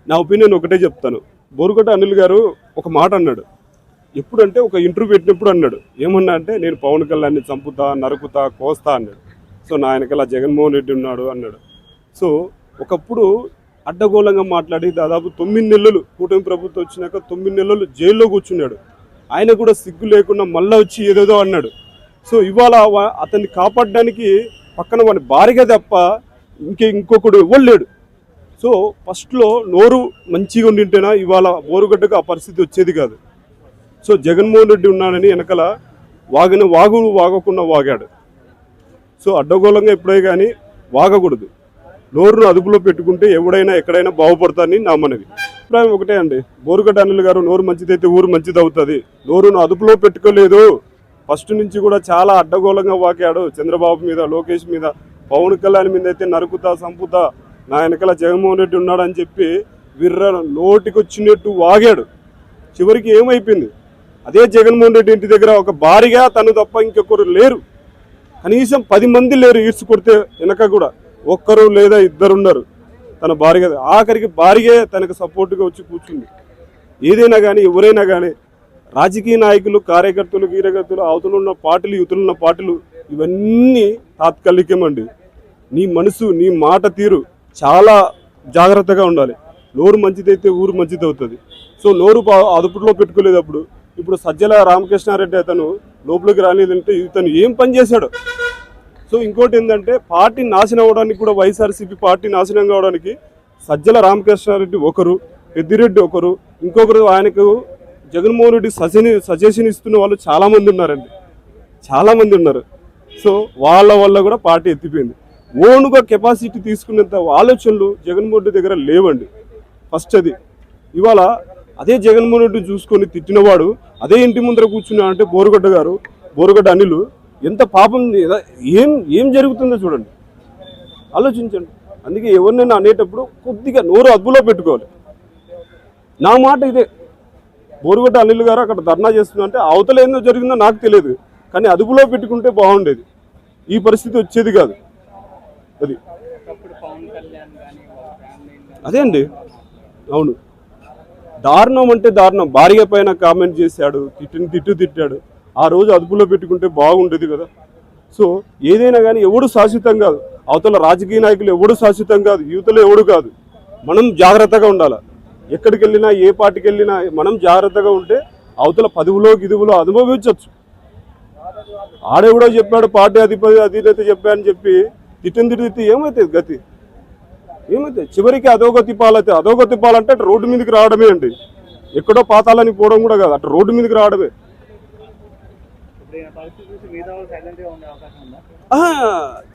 నా ఒపీనియన్ ఒకటే చెప్తాను. బోరుగడ్డ అనిల్ గారు ఒక మాట అన్నాడు. ఎప్పుడంటే ఒక ఇంటర్వ్యూ పెట్టినప్పుడు అన్నాడు. ఏమన్నా అంటే నేను పవన్ కళ్యాణ్ని చంపుతా, నరుకుతా, కోస్తా అన్నాడు. సో నా వెనకాల జగన్మోహన్ రెడ్డి ఉన్నాడు అన్నాడు. సో ఒకప్పుడు అడ్డగోళంగా మాట్లాడి దాదాపు 9 నెలలు కూటమి ప్రభుత్వం వచ్చినాక 9 నెలలు జైల్లో కూర్చున్నాడు. ఆయన కూడా సిగ్గు లేకుండా మళ్ళీ వచ్చి ఏదేదో అన్నాడు. సో ఇవాళ అతన్ని కాపాడడానికి పక్కన వాడి భార్య తప్ప ఇంకొకడు ఇవ్వలేడు. సో ఫస్ట్లో నోరు మంచిగా ఉండింటేనా ఇవాళ బోరుగడ్డకు ఆ పరిస్థితి వచ్చేది కాదు. సో జగన్మోహన్ రెడ్డి ఉన్నాడని వెనకాల వాగకుండా వాగాడు. సో అడ్డగోళంగా ఎప్పుడే కానీ వాగకూడదు. నోరును అదుపులో పెట్టుకుంటే ఎవడైనా ఎక్కడైనా బాగుపడతానని నా మనవి. అభిప్రాయం ఒకటే అండి, బోరుగడ్డ అనిల్ గారు నోరు మంచిదైతే ఊరు మంచిది అవుతుంది. నోరును అదుపులో పెట్టుకోలేదు. ఫస్ట్ నుంచి కూడా చాలా అడ్డగోళంగా వాకాడు. చంద్రబాబు మీద, లోకేష్ మీద, పవన్ కళ్యాణ్ మీద అయితే నరుకుతా, సంపుతా, నా వెనకాల జగన్మోహన్ రెడ్డి ఉన్నాడని చెప్పి నోటికి వచ్చినట్టు వాగాడు. చివరికి ఏమైపోయింది? అదే జగన్మోహన్ రెడ్డి ఇంటి దగ్గర ఒక భారీగా తను తప్ప ఇంకొకరు లేరు. కనీసం 10 మంది లేరు. ఈడ్చి కొడితే వెనక కూడా ఒక్కరు లేదా ఇద్దరున్నారు తన భార్య. ఆఖరికి భార్యే తనకు సపోర్ట్గా వచ్చి కూర్చుంది. ఏదైనా కానీ ఎవరైనా కానీ రాజకీయ నాయకులు, కార్యకర్తలు, వీరగతులు, అవతలున్న పార్టీలు, యువతలున్న పార్టీలు ఇవన్నీ తాత్కాలికమండి. నీ మనసు, నీ మాట తీరు చాలా జాగ్రత్తగా ఉండాలి. నోరు మంచిదైతే ఊరు మంచిది అవుతుంది. సో నోరు అదుపులో పెట్టుకోలేదు. అప్పుడు ఇప్పుడు సజ్జల రామకృష్ణారెడ్డి అతను లోపలికి రాలేదంటే ఇతను ఏం పని చేశాడు? సో ఇంకోటి ఏంటంటే పార్టీ నాశనం అవడానికి కూడా, వైఎస్ఆర్సీపీ పార్టీ నాశనం కావడానికి సజ్జల రామకృష్ణారెడ్డి ఒకరు, పెద్దిరెడ్డి ఒకరు, ఇంకొకరు ఆయనకు జగన్మోహన్ రెడ్డి సజెషన్ ఇస్తున్న వాళ్ళు చాలామంది ఉన్నారండి, చాలామంది ఉన్నారు. సో వాళ్ళ వల్ల కూడా పార్టీ ఎత్తిపోయింది. ఓన్గా కెపాసిటీ తీసుకునేంత ఆలోచనలు జగన్మోహన్ రెడ్డి దగ్గర లేవండి. ఫస్ట్ అది. ఇవాళ అదే జగన్మోహన్ రెడ్డి చూసుకొని తిట్టినవాడు అదే ఇంటి ముందర కూర్చున్నా అంటే బోరుగడ్డ అనిల్ ఎంత పాపం, ఏం జరుగుతుందో చూడండి, ఆలోచించండి. అందుకే ఎవరినైనా అనేటప్పుడు కొద్దిగా నోరు అదుపులో పెట్టుకోవాలి. నా మాట ఇదే. బోరుగడ్డ అనిల్ గారు అక్కడ ధర్నా చేస్తుందంటే అవతల ఏందో జరిగిందో నాకు తెలియదు, కానీ అదుపులో పెట్టుకుంటే బాగుండేది. ఈ పరిస్థితి వచ్చేది కాదు. అది అదే అండి. అవును, దారుణం అంటే దారుణం. భార్య పైన కామెంట్ చేశాడు, తిట్టాడు. ఆ రోజు అదుపులో పెట్టుకుంటే బాగుండేది కదా. సో ఏదైనా కానీ ఎవడు శాశ్వతం కాదు. అవతల రాజకీయ నాయకులు ఎవడు శాశ్వతం కాదు, యువతలో ఎవడు కాదు. మనం జాగ్రత్తగా ఉండాలి. ఎక్కడికి వెళ్ళినా, ఏ పార్టీకి వెళ్ళినా మనం జాగ్రత్తగా ఉంటే అవతల పదవులో గిదువులో అనుభవించవచ్చు. ఆడెవడో చెప్పాడు, పార్టీ అధినేత చెప్పాడని చెప్పి తిట్టి ఏమవుతుంది గతి? ఏమైతే చివరికి అధోగతి పాలైతే. అధోగతి పాలంటే అటు రోడ్డు మీదకి రావడమే అండి. ఎక్కడో పాతాలని పోవడం కూడా కాదు, అటు రోడ్డు మీదకి రావడమే.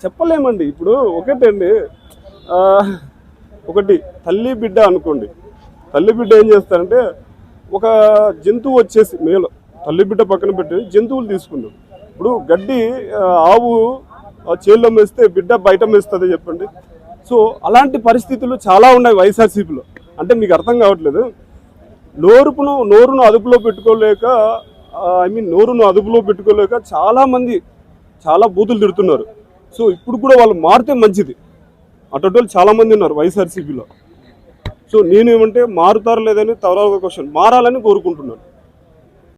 చెప్పలేమండి. ఇప్పుడు ఒకటండి, ఒకటి తల్లి బిడ్డ అనుకోండి. తల్లి బిడ్డ ఏం చేస్తారంటే, ఒక జంతువు వచ్చేసి మేలు తల్లి బిడ్డ పక్కన పెట్టి జంతువులు తీసుకుందాం. ఇప్పుడు గడ్డి ఆవు చేల్లో మేస్తే బిడ్డ బయట మేస్తుంది చెప్పండి. సో అలాంటి పరిస్థితులు చాలా ఉన్నాయి వైఎస్ఆర్సీపీలో. అంటే మీకు అర్థం కావట్లేదు. నోరును అదుపులో పెట్టుకోలేక, నోరును అదుపులో పెట్టుకోలేక చాలామంది చాలా బూతులు తిడుతున్నారు. సో ఇప్పుడు కూడా వాళ్ళు మారితే మంచిది. అటువంటి వాళ్ళు చాలామంది ఉన్నారు వైఎస్ఆర్సీపీలో. సో నేనేమంటే మారుతారు లేదని తర్వాత క్వశ్చన్, మారాలని కోరుకుంటున్నాను.